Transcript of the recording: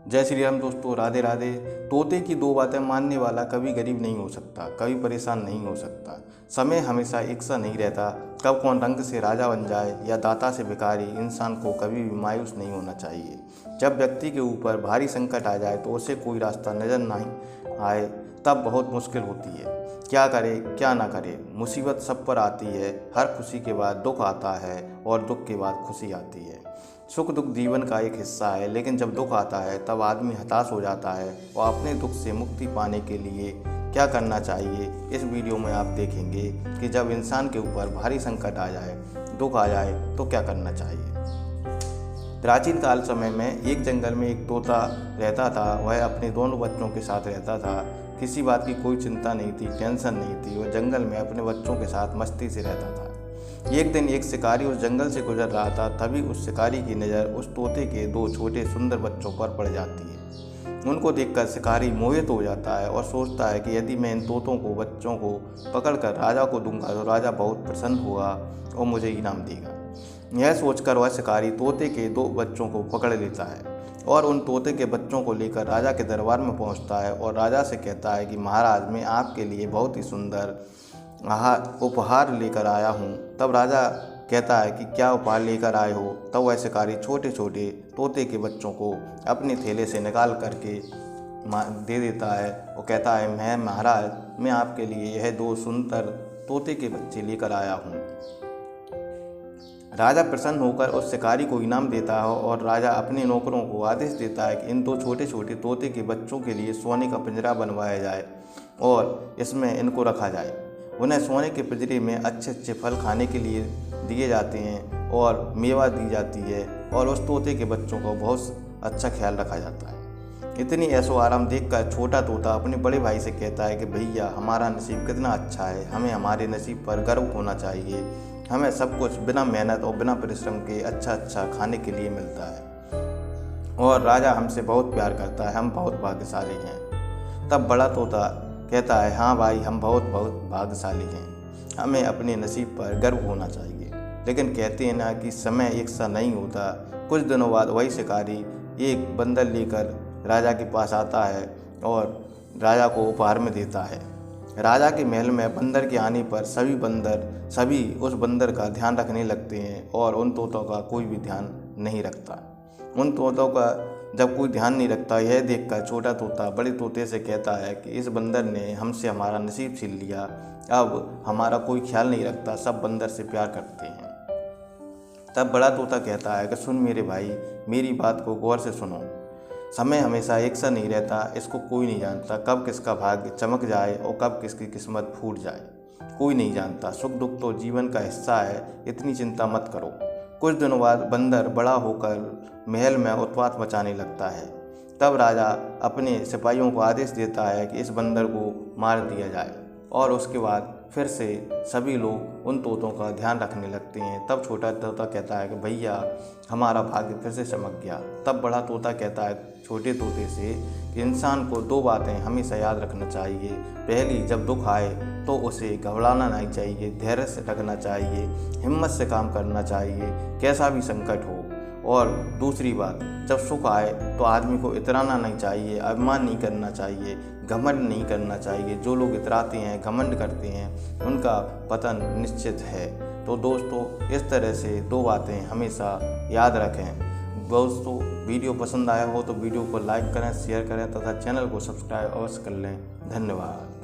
जय श्री राम दोस्तों, राधे राधे। तोते की दो बातें मानने वाला कभी गरीब नहीं हो सकता, कभी परेशान नहीं हो सकता। समय हमेशा एक सा नहीं रहता। कब कौन रंग से राजा बन जाए या दाता से भिखारी, इंसान को कभी भी मायूस नहीं होना चाहिए। जब व्यक्ति के ऊपर भारी संकट आ जाए तो उसे कोई रास्ता नजर नहीं आए तब बहुत मुश्किल होती है। क्या करे क्या ना करे, मुसीबत सब पर आती है। हर खुशी के बाद दुख आता है और दुख के बाद खुशी आती है। सुख दुख जीवन का एक हिस्सा है, लेकिन जब दुख आता है तब आदमी हताश हो जाता है और अपने दुख से मुक्ति पाने के लिए क्या करना चाहिए, इस वीडियो में आप देखेंगे कि जब इंसान के ऊपर भारी संकट आ जाए, दुख आ जाए तो क्या करना चाहिए। प्राचीन काल समय में एक जंगल में एक तोता रहता था। वह अपने दोनों बच्चों के साथ रहता था। किसी बात की कोई चिंता नहीं थी, टेंशन नहीं थी। वह जंगल में अपने बच्चों के साथ मस्ती से रहता था। एक दिन एक शिकारी उस जंगल से गुजर रहा था। तभी उस शिकारी की नज़र उस तोते के दो छोटे सुंदर बच्चों पर पड़ जाती है। उनको देखकर शिकारी मोहित हो जाता है और सोचता है कि यदि मैं इन तोतों को बच्चों को पकड़कर राजा को दूंगा तो राजा बहुत प्रसन्न होगा और मुझे इनाम देगा। यह सोचकर वह शिकारी तोते के दो बच्चों को पकड़ लेता है और उन तोते के बच्चों को लेकर राजा के दरबार में पहुंचता है और राजा से कहता है कि महाराज, मैं आपके लिए बहुत ही सुंदर उपहार लेकर आया हूँ। तब राजा कहता है कि क्या उपहार लेकर आए हो। तब वह शिकारी छोटे छोटे तोते के बच्चों को अपने थैले से निकाल करके दे देता है और कहता है, मैं महाराज, मैं आपके लिए यह दो सुंदर तोते के बच्चे लेकर आया हूँ। राजा प्रसन्न होकर उस शिकारी को इनाम देता है और राजा अपने नौकरों को आदेश देता है कि इन दो छोटे छोटे तोते के बच्चों के लिए सोने का पिंजरा बनवाया जाए और इसमें इनको रखा जाए। उन्हें सोने के पिंजरे में अच्छे अच्छे फल खाने के लिए दिए जाते हैं और मेवा दी जाती है और उस तोते के बच्चों को बहुत अच्छा ख्याल रखा जाता है। इतनी ऐशो आराम देखकर छोटा तोता अपने बड़े भाई से कहता है कि भैया, हमारा नसीब कितना अच्छा है, हमें हमारे नसीब पर गर्व होना चाहिए। हमें सब कुछ बिना मेहनत और बिना परिश्रम के अच्छा अच्छा खाने के लिए मिलता है और राजा हमसे बहुत प्यार करता है, हम बहुत भाग्यशाली हैं। तब बड़ा तोता कहता है, हाँ भाई, हम बहुत भाग्यशाली हैं, हमें अपने नसीब पर गर्व होना चाहिए। लेकिन कहते हैं ना कि समय एक सा नहीं होता। कुछ दिनों बाद वही शिकारी एक बंदर लेकर राजा के पास आता है और राजा को उपहार में देता है। राजा के महल में बंदर के आने पर सभी उस बंदर का ध्यान रखने लगते हैं और उन तोतों का कोई भी ध्यान नहीं रखता। उन तोतों का जब कोई ध्यान नहीं रखता, यह देखकर छोटा तोता बड़े तोते से कहता है कि इस बंदर ने हमसे हमारा नसीब छीन लिया, अब हमारा कोई ख्याल नहीं रखता, सब बंदर से प्यार करते हैं। तब बड़ा तोता कहता है कि सुन मेरे भाई, मेरी बात को गौर से सुनो। समय हमेशा एक सा नहीं रहता, इसको कोई नहीं जानता। कब किसका भाग्य चमक जाए और कब किसकी किस्मत फूट जाए, कोई नहीं जानता। सुख दुख तो जीवन का हिस्सा है, इतनी चिंता मत करो। कुछ दिनों बाद बंदर बड़ा होकर महल में उत्पात मचाने लगता है। तब राजा अपने सिपाहियों को आदेश देता है कि इस बंदर को मार दिया जाए और उसके बाद फिर से सभी लोग उन तोतों का ध्यान रखने लगते हैं। तब छोटा तोता कहता है कि भैया, हमारा भाग्य फिर से चमक गया। तब बड़ा तोता कहता है छोटे तोते से कि इंसान को दो बातें हमेशा याद रखना चाहिए। पहली, जब दुख आए तो उसे घबराना नहीं चाहिए, धैर्य से रखना चाहिए, हिम्मत से काम करना चाहिए, कैसा भी संकट हो। और दूसरी बात, जब सुख आए तो आदमी को इतराना नहीं चाहिए, अभिमान नहीं करना चाहिए, घमंड नहीं करना चाहिए। जो लोग इतराते हैं, घमंड करते हैं, उनका पतन निश्चित है। तो दोस्तों, इस तरह से दो बातें हमेशा याद रखें। दोस्तों, वीडियो पसंद आया हो तो वीडियो को लाइक करें, शेयर करें तथा चैनल को सब्सक्राइब अवश्य कर लें। धन्यवाद।